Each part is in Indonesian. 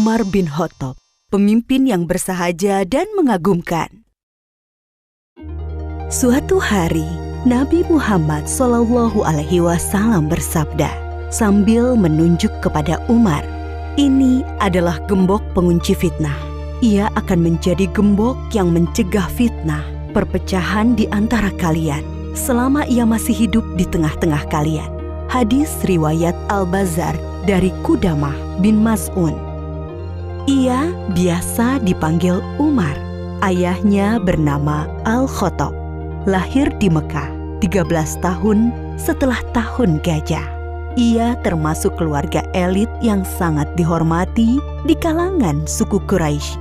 Umar bin Khattab, pemimpin yang bersahaja dan mengagumkan. Suatu hari, Nabi Muhammad SAW bersabda sambil menunjuk kepada Umar, "Ini adalah gembok pengunci fitnah. Ia akan menjadi gembok yang mencegah fitnah, perpecahan di antara kalian selama ia masih hidup di tengah-tengah kalian." Hadis riwayat Al-Bazzar dari Qudamah bin Mas'un. Ia biasa dipanggil Umar. Ayahnya bernama Al-Khattab. Lahir di Mekah 13 tahun setelah tahun gajah. Ia termasuk keluarga elit yang sangat dihormati di kalangan suku Quraisy.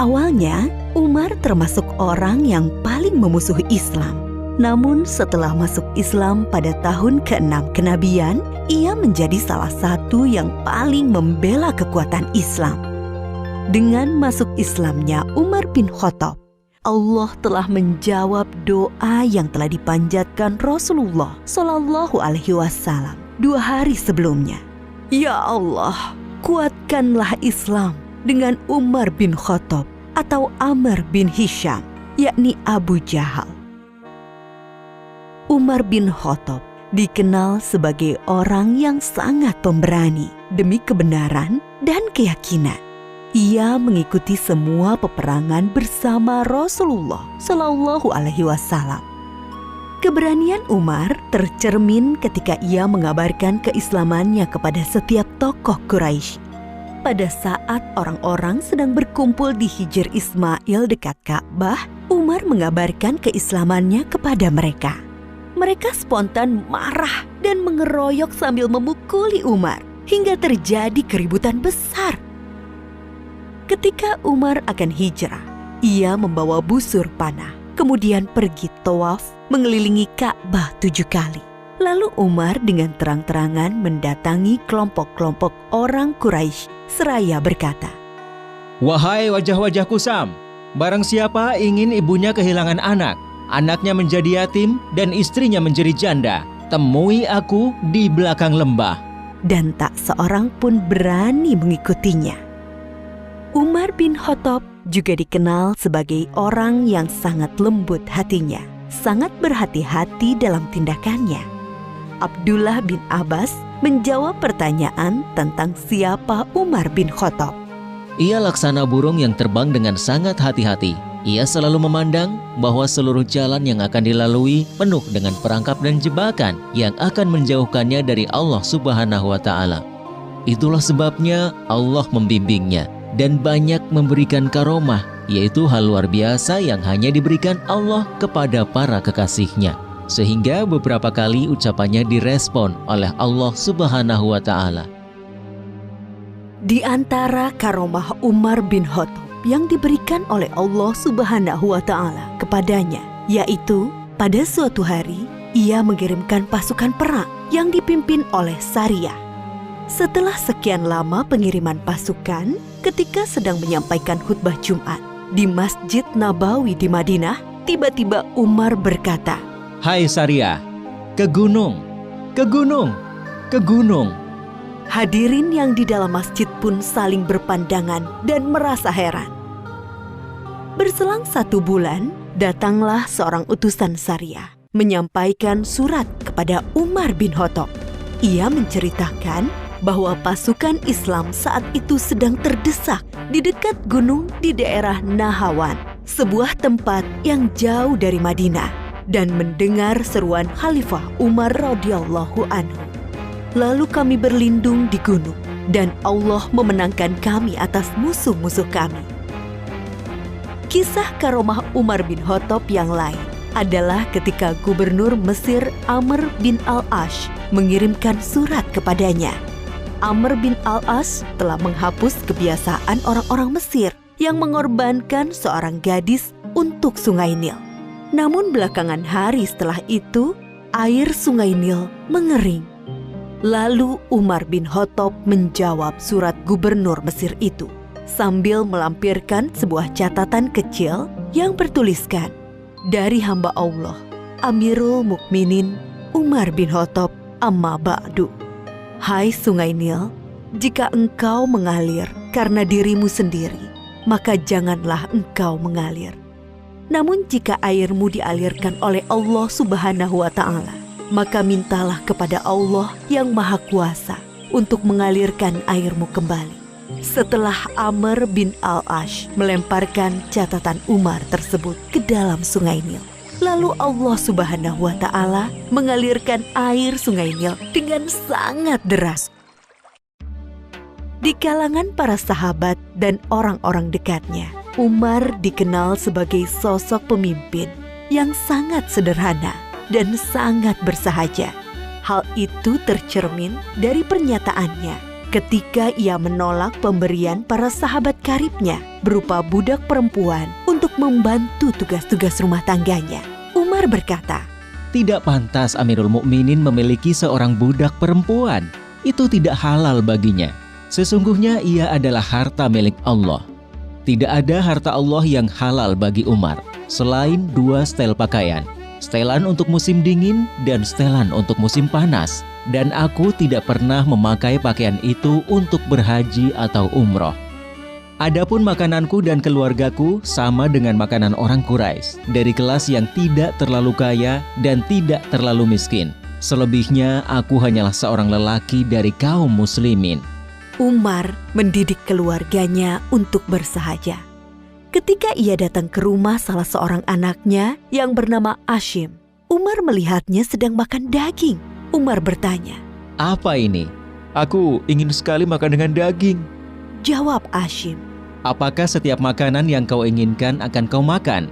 Awalnya, Umar termasuk orang yang paling memusuhi Islam. Namun setelah masuk Islam pada tahun ke-6 kenabian, ia menjadi salah satu yang paling membela kekuatan Islam. Dengan masuk Islamnya Umar bin Khattab, Allah telah menjawab doa yang telah dipanjatkan Rasulullah SAW 2 hari sebelumnya. Ya Allah, kuatkanlah Islam dengan Umar bin Khattab atau Amr bin Hisham, yakni Abu Jahal. Umar bin Khattab dikenal sebagai orang yang sangat pemberani demi kebenaran dan keyakinan. Ia mengikuti semua peperangan bersama Rasulullah SAW. Keberanian Umar tercermin ketika ia mengabarkan keislamannya kepada setiap tokoh Quraisy. Pada saat orang-orang sedang berkumpul di Hijr Ismail dekat Ka'bah, Umar mengabarkan keislamannya kepada mereka. Mereka spontan marah dan mengeroyok sambil memukuli Umar hingga terjadi keributan besar. Ketika Umar akan hijrah, ia membawa busur panah, kemudian pergi tawaf mengelilingi Ka'bah 7 kali. Lalu Umar dengan terang-terangan mendatangi kelompok-kelompok orang Quraisy seraya berkata, "Wahai wajah-wajah kusam, barang siapa ingin ibunya kehilangan anak, anaknya menjadi yatim, dan istrinya menjadi janda, temui aku di belakang lembah." Dan tak seorang pun berani mengikutinya. Umar bin Khattab juga dikenal sebagai orang yang sangat lembut hatinya, sangat berhati-hati dalam tindakannya. Abdullah bin Abbas menjawab pertanyaan tentang siapa Umar bin Khattab. Ia laksana burung yang terbang dengan sangat hati-hati. Ia selalu memandang bahwa seluruh jalan yang akan dilalui penuh dengan perangkap dan jebakan yang akan menjauhkannya dari Allah Subhanahu wa Ta'ala. Itulah sebabnya Allah membimbingnya dan banyak memberikan karomah, yaitu hal luar biasa yang hanya diberikan Allah kepada para kekasihnya. Sehingga beberapa kali ucapannya direspon oleh Allah Subhanahu wa Ta'ala. Di antara karomah Umar bin Khattab yang diberikan oleh Allah Subhanahu wa Ta'ala kepadanya, yaitu pada suatu hari ia mengirimkan pasukan perang yang dipimpin oleh Sariyah. Setelah sekian lama pengiriman pasukan, ketika sedang menyampaikan khutbah Jumat di Masjid Nabawi di Madinah, tiba-tiba Umar berkata, "Hai Sariyah, ke gunung, ke gunung, ke gunung." Hadirin yang di dalam masjid pun saling berpandangan dan merasa heran. Berselang 1 bulan, datanglah seorang utusan Sariyah menyampaikan surat kepada Umar bin Khattab. Ia menceritakan bahwa pasukan Islam saat itu sedang terdesak di dekat gunung di daerah Nahawan, sebuah tempat yang jauh dari Madinah, dan mendengar seruan Khalifah Umar radhiyallahu anhu. Lalu kami berlindung di gunung, dan Allah memenangkan kami atas musuh-musuh kami. Kisah karomah Umar bin Khattab yang lain adalah ketika Gubernur Mesir Amr bin Al-As mengirimkan surat kepadanya. Amr bin Al-As telah menghapus kebiasaan orang-orang Mesir yang mengorbankan seorang gadis untuk Sungai Nil. Namun belakangan hari setelah itu, air Sungai Nil mengering. Lalu Umar bin Khattab menjawab surat gubernur Mesir itu sambil melampirkan sebuah catatan kecil yang bertuliskan, "Dari hamba Allah, Amirul Mukminin Umar bin Khattab amma ba'du. Hai Sungai Nil, jika engkau mengalir karena dirimu sendiri, maka janganlah engkau mengalir. Namun jika airmu dialirkan oleh Allah Subhanahu wa Ta'ala, maka mintalah kepada Allah yang Maha Kuasa untuk mengalirkan airmu kembali. Setelah Amr bin Al-Ash melemparkan catatan Umar tersebut ke dalam sungai Nil, lalu Allah Subhanahu wa Ta'ala mengalirkan air sungai Nil dengan sangat deras. Di kalangan para sahabat dan orang-orang dekatnya, Umar dikenal sebagai sosok pemimpin yang sangat sederhana dan sangat bersahaja. Hal itu tercermin dari pernyataannya ketika ia menolak pemberian para sahabat karibnya berupa budak perempuan untuk membantu tugas-tugas rumah tangganya. Umar berkata, Tidak pantas Amirul Mukminin memiliki seorang budak perempuan. Itu tidak halal baginya. Sesungguhnya ia adalah harta milik Allah. Tidak ada harta Allah yang halal bagi Umar selain 2 setel pakaian. Setelan untuk musim dingin dan setelan untuk musim panas. Dan aku tidak pernah memakai pakaian itu untuk berhaji atau umroh. Adapun makananku dan keluargaku sama dengan makanan orang Quraisy, dari kelas yang tidak terlalu kaya dan tidak terlalu miskin. Selebihnya aku hanyalah seorang lelaki dari kaum muslimin. Umar mendidik keluarganya untuk bersahaja. Ketika ia datang ke rumah salah seorang anaknya yang bernama Ashim, Umar melihatnya sedang makan daging. Umar bertanya, Apa ini? Aku ingin sekali makan dengan daging. Jawab Ashim, Apakah setiap makanan yang kau inginkan akan kau makan?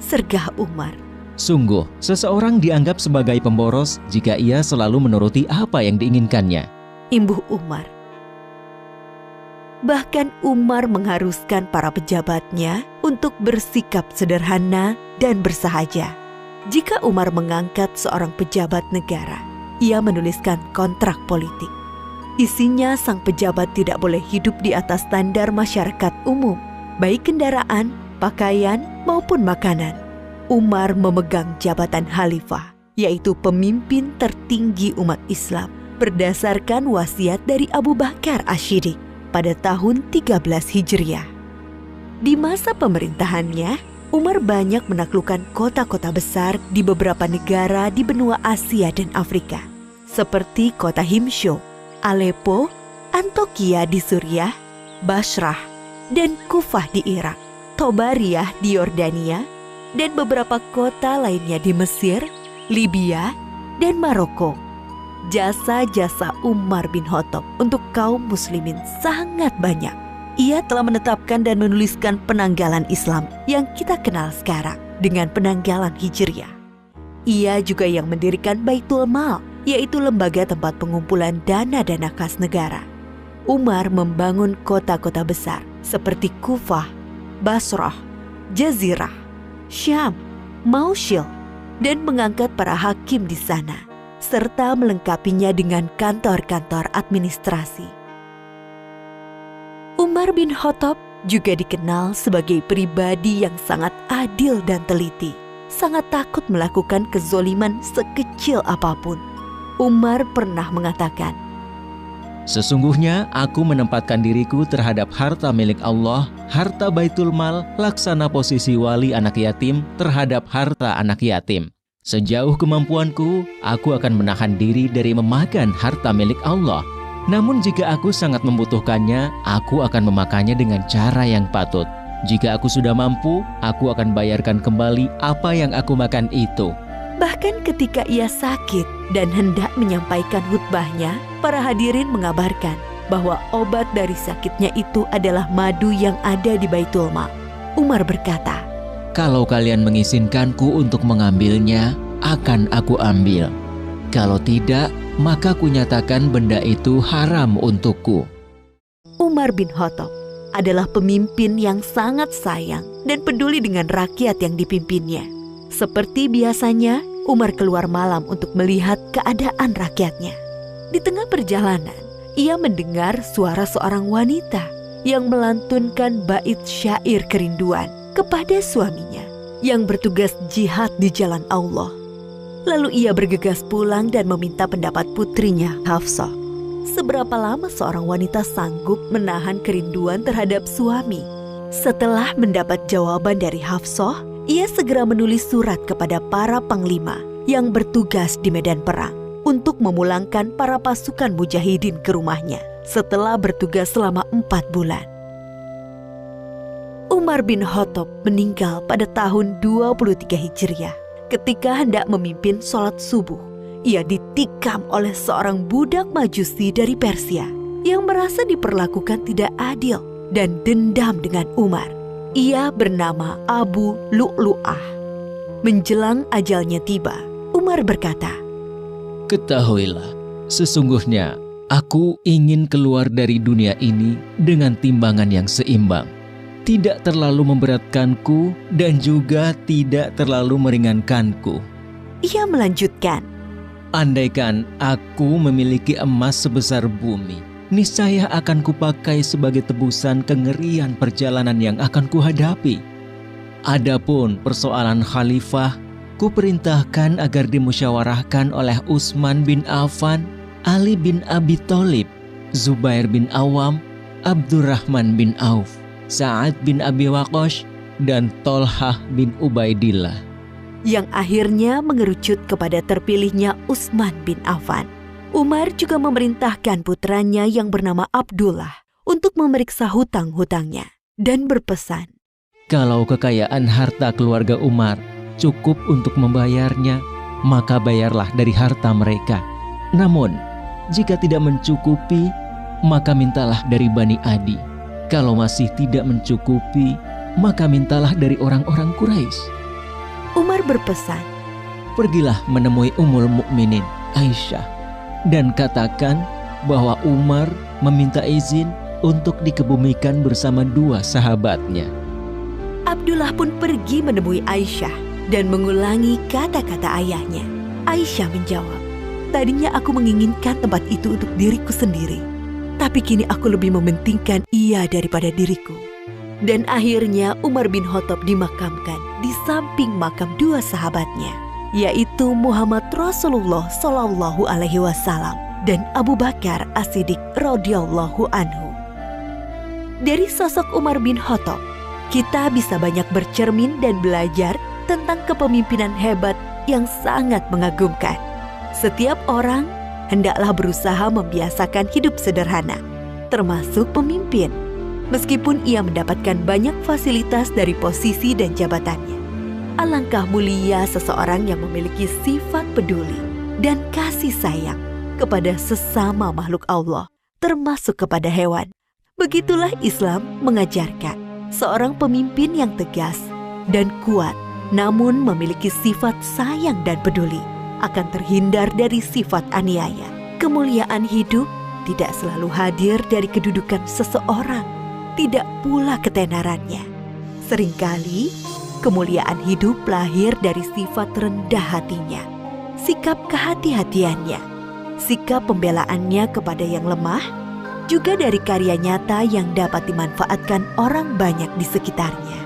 Sergah Umar. Sungguh, seseorang dianggap sebagai pemboros jika ia selalu menuruti apa yang diinginkannya. Imbuh Umar. Bahkan Umar mengharuskan para pejabatnya untuk bersikap sederhana dan bersahaja. Jika Umar mengangkat seorang pejabat negara, ia menuliskan kontrak politik. Isinya sang pejabat tidak boleh hidup di atas standar masyarakat umum, baik kendaraan, pakaian, maupun makanan. Umar memegang jabatan khalifah, yaitu pemimpin tertinggi umat Islam, berdasarkan wasiat dari Abu Bakar Asy-Siddiq pada tahun 13 Hijriah. Di masa pemerintahannya, Umar banyak menaklukkan kota-kota besar di beberapa negara di benua Asia dan Afrika, seperti kota Himsho, Aleppo, Antokia di Suriah, Basrah, dan Kufah di Irak, Tobariyah di Yordania, dan beberapa kota lainnya di Mesir, Libya, dan Maroko. Jasa-jasa Umar bin Khattab untuk kaum muslimin sangat banyak. Ia telah menetapkan dan menuliskan penanggalan Islam yang kita kenal sekarang dengan penanggalan Hijriah. Ia juga yang mendirikan Baitul Mal, yaitu lembaga tempat pengumpulan dana-dana kas negara. Umar membangun kota-kota besar seperti Kufah, Basrah, Jazirah, Syam, Mausil, dan mengangkat para hakim di sana, serta melengkapinya dengan kantor-kantor administrasi. Umar bin Khattab juga dikenal sebagai pribadi yang sangat adil dan teliti, sangat takut melakukan kezoliman sekecil apapun. Umar pernah mengatakan, Sesungguhnya aku menempatkan diriku terhadap harta milik Allah, harta Baitul Mal, laksana posisi wali anak yatim terhadap harta anak yatim. Sejauh kemampuanku, aku akan menahan diri dari memakan harta milik Allah. Namun jika aku sangat membutuhkannya, aku akan memakannya dengan cara yang patut. Jika aku sudah mampu, aku akan bayarkan kembali apa yang aku makan itu. bahkan ketika ia sakit dan hendak menyampaikan khutbahnya, para hadirin mengabarkan bahwa obat dari sakitnya itu adalah madu yang ada di Baitul Mal. Umar berkata, Kalau kalian mengizinkanku untuk mengambilnya, akan aku ambil. Kalau tidak, maka kunyatakan benda itu haram untukku. Umar bin Khattab adalah pemimpin yang sangat sayang dan peduli dengan rakyat yang dipimpinnya. Seperti biasanya, Umar keluar malam untuk melihat keadaan rakyatnya. Di tengah perjalanan, ia mendengar suara seorang wanita yang melantunkan bait syair kerinduan kepada suaminya yang bertugas jihad di jalan Allah. Lalu ia bergegas pulang dan meminta pendapat putrinya, Hafsah. seberapa lama seorang wanita sanggup menahan kerinduan terhadap suami? Setelah mendapat jawaban dari Hafsah, ia segera menulis surat kepada para panglima yang bertugas di medan perang untuk memulangkan para pasukan mujahidin ke rumahnya setelah bertugas selama 4 bulan. Umar bin Khattab meninggal pada tahun 23 Hijriah. Ketika hendak memimpin sholat subuh, ia ditikam oleh seorang budak Majusi dari Persia yang merasa diperlakukan tidak adil dan dendam dengan Umar. Ia bernama Abu Lu'lu'ah. Menjelang ajalnya tiba, Umar berkata, Ketahuilah, sesungguhnya aku ingin keluar dari dunia ini dengan timbangan yang seimbang. Tidak terlalu memberatkanku dan juga tidak terlalu meringankanku. Ia melanjutkan, Andaikan aku memiliki emas sebesar bumi, niscaya akan kupakai sebagai tebusan kengerian perjalanan yang akan kuhadapi. Adapun persoalan khalifah, kuperintahkan agar dimusyawarahkan oleh Utsman bin Affan, Ali bin Abi Thalib, Zubair bin Awam, Abdurrahman bin Auf, Sa'ad bin Abi Waqqas, dan Tolhah bin Ubaidillah. yang akhirnya mengerucut kepada terpilihnya Utsman bin Affan. Umar juga memerintahkan putranya yang bernama Abdullah untuk memeriksa hutang-hutangnya dan berpesan, Kalau kekayaan harta keluarga Umar cukup untuk membayarnya, maka bayarlah dari harta mereka. Namun, jika tidak mencukupi, maka mintalah dari Bani Adi. Kalau masih tidak mencukupi, maka mintalah dari orang-orang Quraisy. Umar berpesan, Pergilah menemui Ummul Mukminin Aisyah dan katakan bahwa Umar meminta izin untuk dikebumikan bersama 2 sahabatnya. Abdullah pun pergi menemui Aisyah dan mengulangi kata-kata ayahnya. Aisyah menjawab, tadinya aku menginginkan tempat itu untuk diriku sendiri, tapi kini aku lebih mementingkan ia daripada diriku. Dan akhirnya Umar bin Khattab dimakamkan di samping makam 2 sahabatnya, yaitu Muhammad Rasulullah Shallallahu Alaihi Wasallam dan Abu Bakar As-Siddiq radhiyallahu anhu. Dari sosok Umar bin Khattab, kita bisa banyak bercermin dan belajar tentang kepemimpinan hebat yang sangat mengagumkan. Setiap orang hendaklah berusaha membiasakan hidup sederhana, termasuk pemimpin, meskipun ia mendapatkan banyak fasilitas dari posisi dan jabatannya. Alangkah mulia seseorang yang memiliki sifat peduli dan kasih sayang kepada sesama makhluk Allah, termasuk kepada hewan. Begitulah Islam mengajarkan seorang pemimpin yang tegas dan kuat, namun memiliki sifat sayang dan peduli, akan terhindar dari sifat aniaya. Kemuliaan hidup tidak selalu hadir dari kedudukan seseorang, tidak pula ketenarannya. Seringkali kemuliaan hidup lahir dari sifat rendah hatinya, sikap kehati-hatiannya, sikap pembelaannya kepada yang lemah, juga dari karya nyata yang dapat dimanfaatkan orang banyak di sekitarnya.